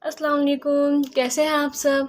अस्सलाम वालेकुम, कैसे हैं आप सब।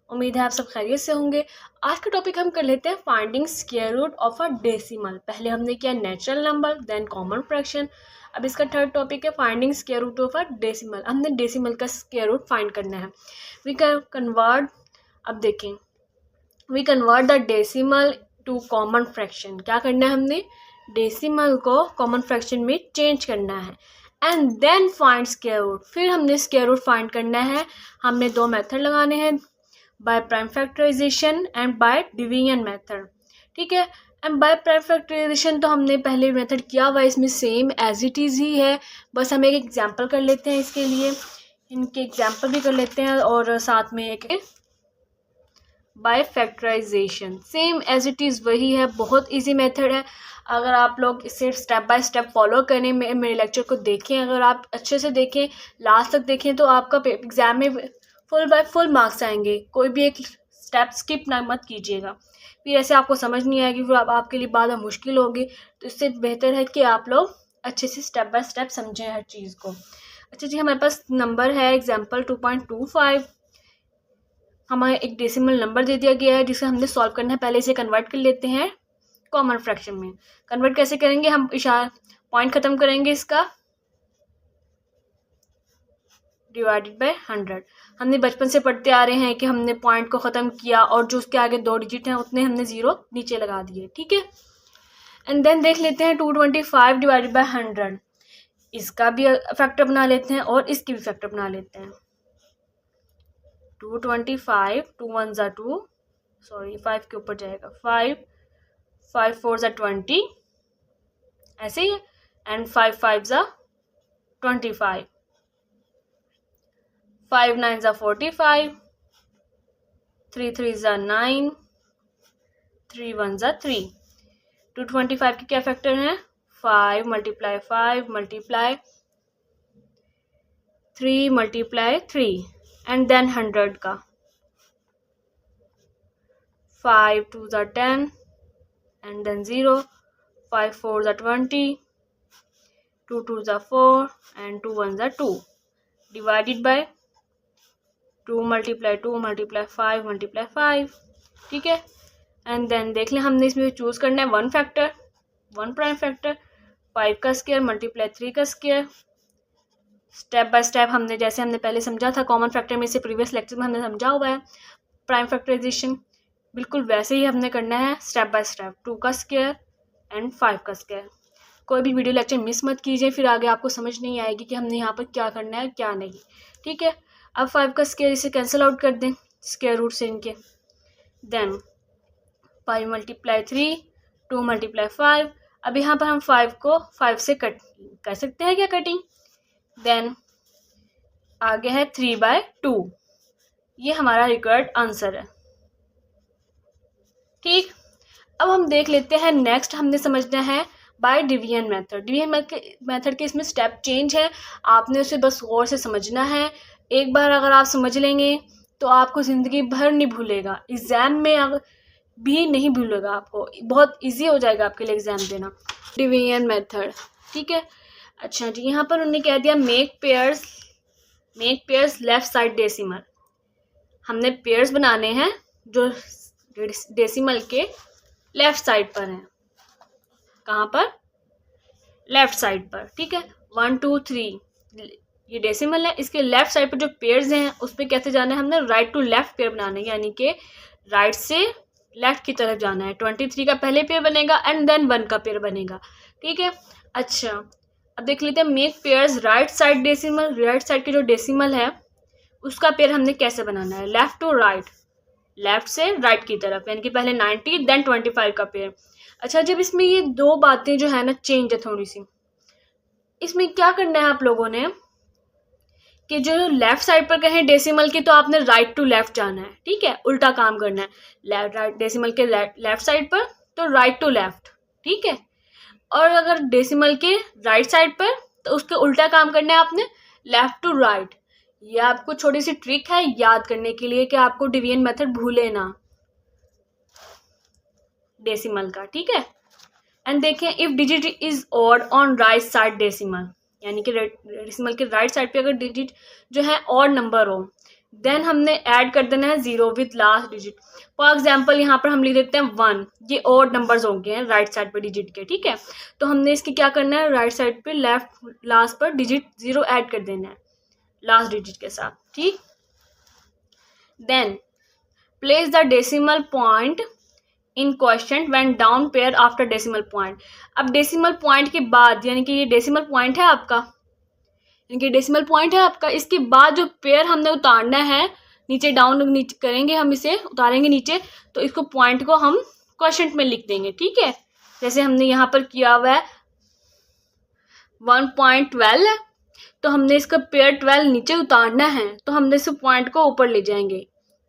उम्मीद है आप सब खैरियत से होंगे। आज का टॉपिक हम कर लेते हैं finding square root of a decimal. पहले हमने किया natural number, then common fraction. अब इसका थर्ड टॉपिक है finding square root of a decimal. हमने डेसिमल का स्क्वायर रूट फाइंड करना है। वी कैन कन्वर्ट, अब देखें, we convert the decimal to common fraction. क्या करना है, हमने डेसिमल को कॉमन फ्रैक्शन में चेंज करना है। And then find square root, फिर हमने स्क्वायर रूट फाइंड करना है। हमने दो मेथड लगाने हैं, by prime factorisation and by division method. ठीक है, एंड बाय प्राइम फैक्टराइजेशन तो हमने पहले मेथड किया हुआ है, इसमें सेम एज इट इज़ ही है। बस हम एक एग्जांपल कर लेते हैं इसके लिए, इनके एग्जांपल भी कर लेते हैं और साथ में एक by factorisation. Same as it is वही है, बहुत इजी मेथड है। अगर आप लोग इसे स्टेप बाय स्टेप फॉलो करें, मेरे लेक्चर को देखें, अगर आप अच्छे से देखें, लास्ट तक देखें, तो आपका एग्ज़ाम में फुल बाय फुल मार्क्स आएंगे। कोई भी एक स्टेप स्किप ना मत कीजिएगा, फिर ऐसे आपको समझ नहीं आएगी, फिर आपके लिए बाद में मुश्किल होगी। तो इससे बेहतर है कि आप लोग अच्छे से स्टेप बाय स्टेप समझें हर चीज़ को। अच्छा जी, हमारे पास नंबर है एग्जाम्पल 2.25। हमें एक डेसिमल नंबर दे दिया गया है जिसे हमने सॉल्व करना है। पहले इसे कन्वर्ट कर लेते हैं कॉमन फ्रैक्शन में। कन्वर्ट कैसे करेंगे, हम इशारा पॉइंट खत्म करेंगे इसका, डिवाइडेड बाय 100। हमने बचपन से पढ़ते आ रहे हैं कि हमने पॉइंट को ख़त्म किया और जो उसके आगे दो डिजिट हैं उतने हमने ज़ीरो नीचे लगा दिए। ठीक है, एंड देन देख लेते हैं 225 डिवाइडेड बाय 100। इसका भी फैक्टर बना लेते हैं और इसकी भी फैक्टर बना लेते हैं। 225, 2 1 ज़ा 2, सॉरी 5 के ऊपर जाएगा, 5 5 4 ज़ा 20, ऐसे ही, एंड 5 5 ज़ा 25, 5 9 ज़ा 45, 3 3 ज़ा 9, 3 1 ज़ा 3। 225 के क्या फैक्टर हैं, 5 multiply 5 multiply 3 multiply 3, and then 100 का 5 2 ज़ा 10 एंड देन 0, 5 4 ज़ा 20, 2 2 ज़ा 4 एंड 2 1 ज़ा 2, divided by 2 multiply 2 multiply 5 multiply 5। ठीक है, एंड देन देख लें, हमने इसमें चूज़ करना है one factor, one prime factor. 5 का स्क्वायर मल्टीप्लाई 3 का स्क्वायर। स्टेप बाय स्टेप हमने, जैसे हमने पहले समझा था कॉमन फैक्टर में, से प्रीवियस लेक्चर में हमने समझा हुआ है प्राइम फैक्टराइजेशन, बिल्कुल वैसे ही हमने करना है स्टेप बाय स्टेप। 2 का स्क्वायर एंड 5 का स्क्वायर। कोई भी वीडियो लेक्चर मिस मत कीजिए, फिर आगे आपको समझ नहीं आएगी कि हमने यहाँ पर क्या करना है क्या नहीं। ठीक है, अब 5 का स्क्वायर इसे कैंसिल आउट कर दें स्क्वायर रूट से इनके। Then 5 multiply 3, 2 multiply 5। अब यहाँ पर हम 5 को 5 से कट कर सकते हैं क्या, कटिंग। देन आगे है 3/2, ये हमारा रिक्वायर्ड आंसर है। ठीक, अब हम देख लेते हैं नेक्स्ट, हमने समझना है bye division method. Division method के इसमें स्टेप चेंज है, आपने उसे बस गौर से समझना है। एक बार अगर आप समझ लेंगे तो आपको ज़िंदगी भर नहीं भूलेगा, एग्ज़ाम में अगर भी नहीं भूलेगा, आपको बहुत इजी हो जाएगा आपके लिए एग्ज़ाम देना। डिवीजन मेथड, ठीक है। अच्छा जी, यहाँ पर उन्होंने कह दिया make pairs left side decimal. हमने पेयर्स बनाने हैं जो डेसिमल के लेफ्ट साइड पर हैं। कहाँ पर, लेफ्ट साइड पर। ठीक है, 1 2 3 ये डेसिमल है, इसके लेफ्ट साइड पर जो पेयर्स हैं उस पर कैसे जाना है, हमने राइट टू लेफ्ट पेयर बनाना है, यानी कि राइट से लेफ्ट की तरफ जाना है। 23 का पहले पेयर बनेगा एंड देन 1 का पेयर बनेगा। ठीक है, अच्छा अब देख लेते हैं make pairs right side decimal. Right side के जो डेसिमल है उसका पेयर हमने कैसे बनाना है, लेफ्ट टू राइट, लेफ्ट से राइट की तरफ, यानी कि पहले 90 देन 25 का पेयर। अच्छा, जब इसमें ये दो बातें जो है ना चेंज है थोड़ी सी, इसमें क्या करना है आप लोगों ने कि जो लेफ्ट साइड पर कहें डेसिमल की तो आपने राइट टू लेफ्ट जाना है। ठीक है, उल्टा काम करना है, राइट डेसिमल के लेफ्ट साइड पर तो राइट टू लेफ्ट। ठीक है, और अगर डेसिमल के राइट साइड पर तो उसके उल्टा काम करना है आपने, लेफ्ट टू राइट। ये आपको छोटी सी ट्रिक है याद करने के लिए कि आपको डिवीजन मेथड भूले ना डेसिमल का। ठीक है, एंड देखें if digit is odd on right side decimal, यानी कि डेसिमल के राइट साइड पे अगर डिजिट जो है ऑड नंबर हो, देन हमने ऐड कर देना है 0 with last digit. For example यहाँ पर हम लिख देते हैं 1, ये ऑड नंबर्स हो गए हैं राइट साइड पे डिजिट के, ठीक है। तो हमने इसकी क्या करना है, राइट साइड पे लेफ्ट लास्ट पर डिजिट 0 ऐड कर देना है लास्ट डिजिट के साथ, ठीक। Then place the decimal point in question when down pair after decimal point. अब डेसिमल पॉइंट के बाद, यानी कि ये डेसिमल पॉइंट है आपका, यानी कि डेसिमल पॉइंट है आपका, इसके बाद जो पेयर हमने उतारना है नीचे, डाउन नीचे करेंगे हम, इसे उतारेंगे नीचे, तो इसको पॉइंट को हम क्वेश्चन में लिख देंगे, ठीक है। जैसे हमने यहाँ पर किया हुआ है 1.12 है, तो हमने इसका पेयर 12 नीचे उतारना है, तो हमने इस पॉइंट को ऊपर ले जाएंगे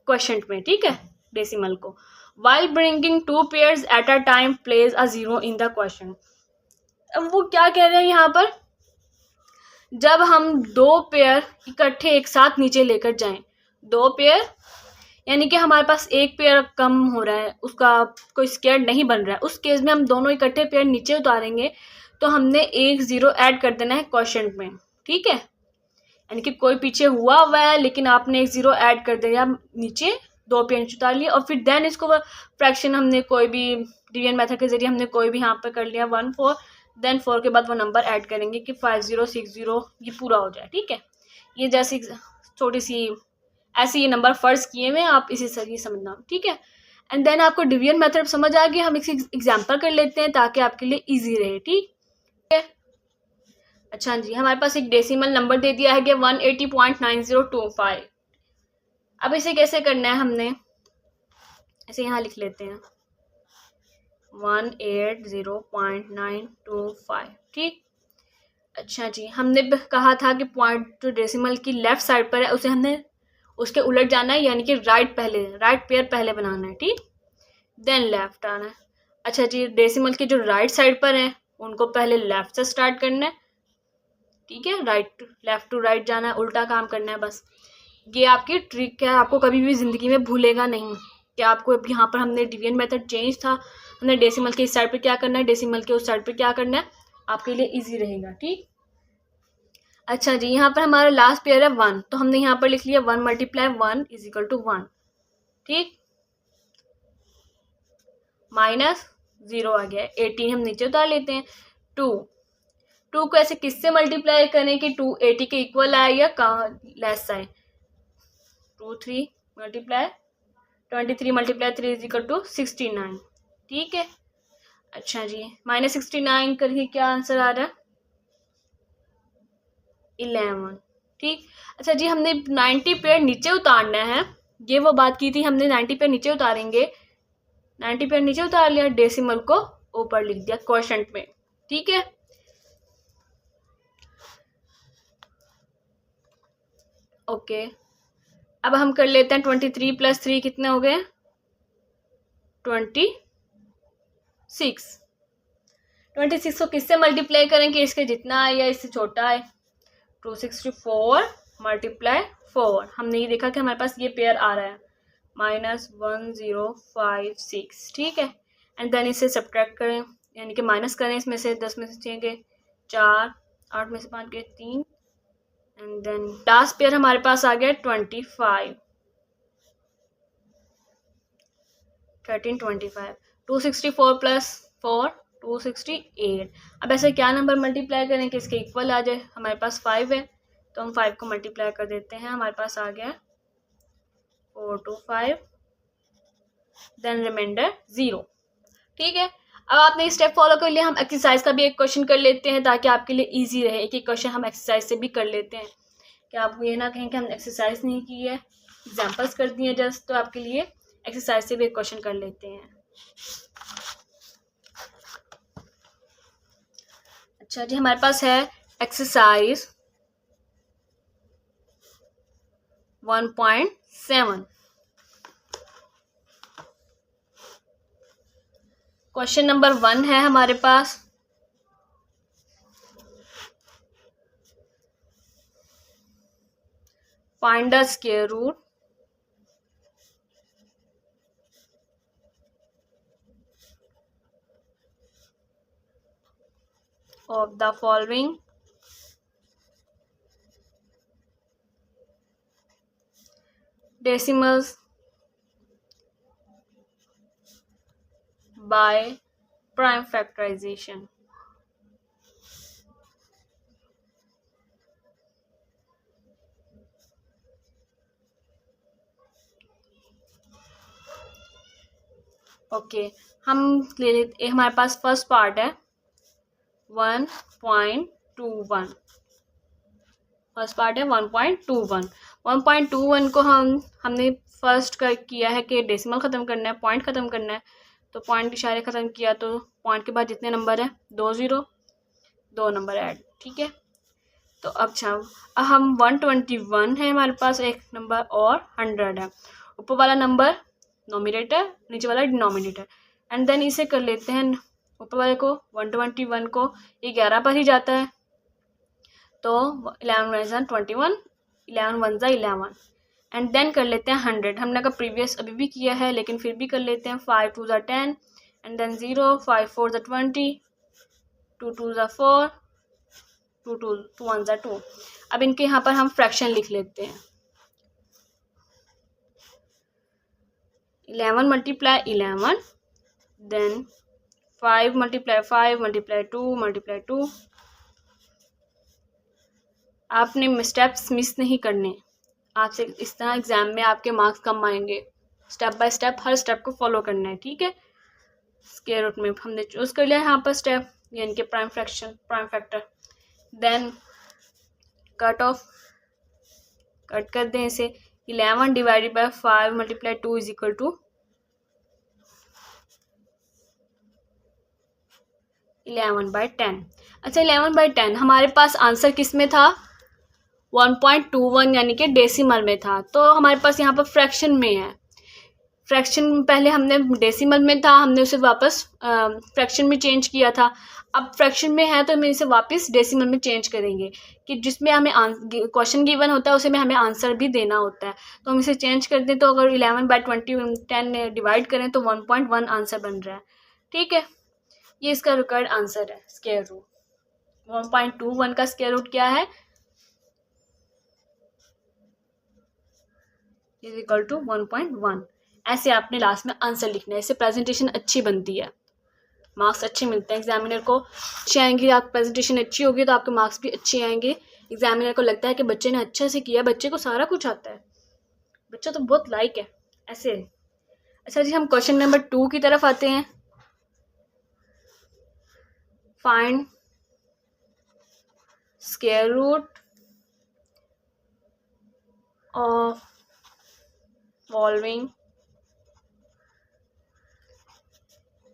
क्वेश्चन में, ठीक है, डेसिमल को। While bringing 2 pairs at a time, place a 0 in the question। अब वो क्या कह रहे हैं यहाँ पर, जब हम 2 पेयर इकट्ठे एक साथ नीचे लेकर जाएं, 2 पेयर यानी कि हमारे पास एक पेयर कम हो रहा है, उसका कोई स्क्वायर नहीं बन रहा है, उस केस में हम दोनों इकट्ठे पेयर नीचे उतारेंगे, तो हमने एक 0 ऐड कर देना है क्वेश्चन में, ठीक है। यानी कि कोई पीछे हुआ है लेकिन आपने एक 0 ऐड कर दिया नीचे, 2 पेयर नीचे उतार लिए, और फिर देन इसको फ्रैक्शन हमने कोई भी डिवीजन मेथड के जरिए हमने कोई भी यहाँ पर कर लिया 1 4, देन 4 के बाद वो नंबर ऐड करेंगे कि 5 0 6 0 ये पूरा हो जाए, ठीक है। ये जैसी छोटी सी ऐसे ये नंबर फर्ज किए हुए, आप इसी से ये समझना, ठीक है। एंड देन आपको डिवीजन मेथड समझ आ गया, हम एक एग्जाम्पल कर लेते हैं ताकि आपके लिए ईजी रहे, ठीक है। अच्छा जी, हमारे पास एक डेसिमल नंबर दे दिया है कि 180.9025। अब इसे कैसे करना है, हमने ऐसे यहाँ लिख लेते हैं 180.925, ठीक। अच्छा जी, हमने कहा था कि पॉइंट जो डेसिमल की लेफ्ट साइड पर है उसे हमने उसके उलट जाना है, यानी कि राइट पेयर पहले बनाना है, ठीक, देन लेफ्ट आना है। अच्छा जी, डेसिमल की जो राइट साइड पर है उनको पहले लेफ्ट से स्टार्ट करना है, ठीक है, लेफ्ट टू राइट जाना है, उल्टा काम करना है बस। ये आपकी ट्रिक है, आपको कभी भी ज़िंदगी में भूलेगा नहीं कि आपको यहाँ पर हमने डिवीजन मेथड चेंज था, हमने डेसिमल के इस साइड पे क्या करना है, डेसिमल के उस साइड पे क्या करना है, आपके लिए इजी रहेगा, ठीक। अच्छा जी, यहाँ पर हमारा लास्ट पेयर है 1, तो हमने यहाँ पर लिख लिया 1 × 1 = 1, ठीक, -0 आ गया, 18 हम नीचे उतार लेते हैं। 2 को ऐसे किससे मल्टीप्लाई करें कि 2 80 के इक्वल आए या कहाँ लेस आए, 2 3 × 23 × 3 = 69, ठीक है। अच्छा जी, -69 करके क्या आंसर आ रहा है, 11, ठीक। अच्छा जी, हमने 90 पेयर नीचे उतारना है, ये वो बात की थी, हमने 90 पेयर नीचे उतारेंगे, 90 पेयर नीचे उतार लिया, डेसिमल को ऊपर लिख दिया क्वोशंट में, ठीक है। ओके, अब हम कर लेते हैं 23 + 3 कितने हो गए, 26। 26 को किससे मल्टीप्लाई करें कि इसके जितना आए या इससे छोटा आए, 264 × 4, हमने ये देखा कि हमारे पास ये पेयर आ रहा है -1056, ठीक है। एंड देन इसे सब्ट्रैक्ट करें, यानी कि माइनस करें, इसमें से 10 में से 6 गए 4, 8 में से 5 गए 3, एंड देन लास्ट पेयर हमारे पास आ गया 25, 1325, 264 + 4 268। अब ऐसे क्या नंबर मल्टीप्लाई करें कि इसके इक्वल आ जाए, हमारे पास 5 है, तो हम 5 को मल्टीप्लाई कर देते हैं, हमारे पास आ गया 425, देन रिमाइंडर 0, ठीक है। अब आपने स्टेप फॉलो कर लिया, हम एक्सरसाइज का भी एक क्वेश्चन कर लेते हैं ताकि आपके लिए इजी रहे, एक क्वेश्चन हम एक्सरसाइज से भी कर लेते हैं कि आप ये ना कहें कि हमने एक्सरसाइज नहीं की है, एग्जाम्पल्स कर दिए जस्ट, तो आपके लिए एक्सरसाइज से भी एक क्वेश्चन कर लेते हैं। अच्छा जी, हमारे पास है एक्सरसाइज 1.7, क्वेश्चन नंबर 1 है हमारे पास, find the square root of the following decimals by prime factorisation. Okay, हम ले लेते, हमारे पास फर्स्ट पार्ट है 1.21। फर्स्ट पार्ट है 1.21। 1.21 को हमने फर्स्ट का किया है कि डेसिमल ख़त्म करना है, पॉइंट ख़त्म करना है। तो पॉइंट इशारे ख़त्म किया, तो पॉइंट के बाद जितने नंबर है 2 0, 2 नंबर ऐड। ठीक है, तो अब हम 121 है हमारे पास एक नंबर, और 100 है। ऊपर वाला नंबर नोमिनेटर, नीचे वाला डिनोमिनेटर, एंड देन इसे कर लेते हैं ऊपर वाले को 121 को, ये 11 पर ही जाता है, तो 11 × 21, 11 × 1 = 11, एंड देन कर लेते हैं 100। हमने का प्रीवियस अभी भी किया है लेकिन फिर भी कर लेते हैं। 5 2 = 10, एंड देन 0, 5 4 = 20, 2 2 = 4, 2 1 = 2। अब इनके यहाँ पर हम फ्रैक्शन लिख लेते हैं। 11 × 11, देन 5 × 5 × 2 आपने स्टेप्स मिस नहीं करने, आपसे इस तरह एग्जाम में आपके मार्क्स कम आएंगे। Step by step her step को फॉलो करना है। ठीक है, स्क्वायर रूट में हमने चूज कर लिया यहाँ पर स्टेप, यानी कि prime fraction, prime factor. Then cut off, cut कर दें इसे। 11 / 5 × 2 = 11/10। अच्छा, 11/10 हमारे पास आंसर किस में था? 1.21 यानी कि डेसिमल में था। तो हमारे पास यहाँ पर फ्रैक्शन में है। फ्रैक्शन पहले हमने डेसिमल में था, हमने उसे वापस फ्रैक्शन में चेंज किया था। अब फ्रैक्शन में है तो हम इसे वापस डेसिमल में चेंज करेंगे, कि जिसमें हमें क्वेश्चन गिवन होता है उसे में हमें आंसर भी देना होता है। तो हम इसे चेंज कर दें, तो अगर 11/10 डिवाइड करें तो 1.1 आंसर बन रहा है। ठीक है, ये इसका रिक्वायर्ड आंसर है। स्क्वायर रूट 1.21 का स्क्वायर रूट क्या है? = 1.1। ऐसे आपने लास्ट में आंसर लिखना है, इससे प्रेजेंटेशन अच्छी बनती है, मार्क्स अच्छे मिलते हैं। एग्जामिनर को अच्छे आएंगे, आप प्रेजेंटेशन अच्छी होगी तो आपके मार्क्स भी अच्छे आएंगे। एग्जामिनर को लगता है कि बच्चे ने अच्छे से किया, बच्चे को सारा कुछ आता है, बच्चा तो बहुत लाइक है ऐसे। अच्छा जी, हम क्वेश्चन नंबर 2 की तरफ आते हैं। Find square root of following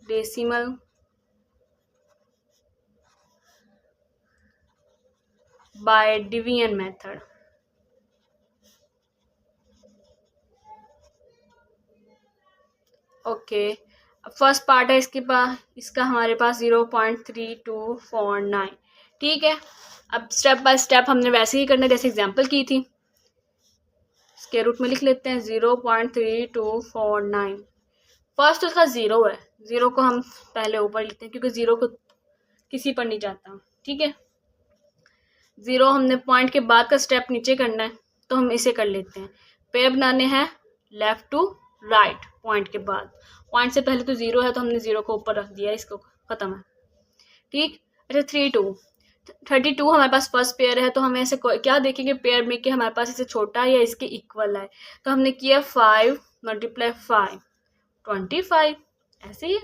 decimal by division method. Okay, first part है इसके पास, इसका हमारे पास 0.3249। ठीक है, अब स्टेप बाय स्टेप हमने वैसे ही करना है जैसे एग्जांपल की थी। स्क्वायर रूट में लिख लेते हैं 0.3249। फर्स्ट तो उसका 0 है, 0 को हम पहले ऊपर लिखते हैं क्योंकि 0 को किसी पर नहीं जाता। ठीक है, 0 हमने पॉइंट के बाद का स्टेप नीचे करना है, तो हम इसे कर लेते हैं। पेयर बनाने हैं लेफ्ट टू राइट, पॉइंट के बाद। पॉइंट से पहले तो 0 है तो हमने 0 को ऊपर रख दिया, इसको ख़त्म है। ठीक, अच्छा 32 हमारे पास फर्स्ट पेयर है, तो हमें ऐसे क्या देखेंगे पेयर में कि हमारे पास इससे छोटा है या इसके इक्वल है। तो हमने किया 5 × 5 25, ऐसे ही।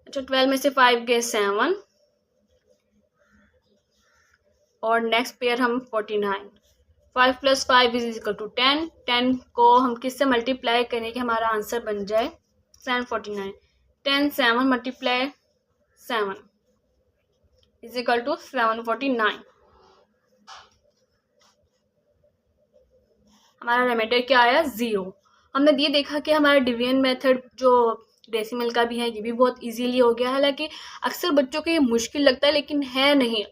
अच्छा, 12 में से 5 गए 7, और नेक्स्ट पेयर हम 49। 5 + 5 = 10। 10 को हम किससे मल्टीप्लाई करें कि हमारा आंसर बन जाए 749। 10 7 × 7 = 749। हमारा रिमाइंडर क्या आया? 0। हमने ये देखा कि हमारा डिवीजन मेथड जो डेसिमल का भी है ये भी बहुत इजीली हो गया। हालांकि अक्सर बच्चों को ये मुश्किल लगता है लेकिन है नहीं,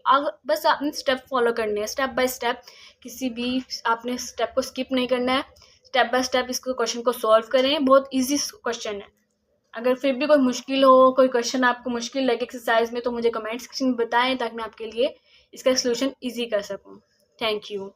बस आपने स्टेप फॉलो करने हैं, स्टेप बाय स्टेप। किसी भी आपने स्टेप को स्किप नहीं करना है, स्टेप बाय स्टेप इसको क्वेश्चन को सॉल्व करें। बहुत ईजी क्वेश्चन है। अगर फिर भी कोई मुश्किल हो, कोई क्वेश्चन आपको मुश्किल लगे एक्सरसाइज में, तो मुझे कमेंट सेक्शन में बताएं ताकि मैं आपके लिए इसका सोल्यूशन ईजी कर सकूँ। Thank you.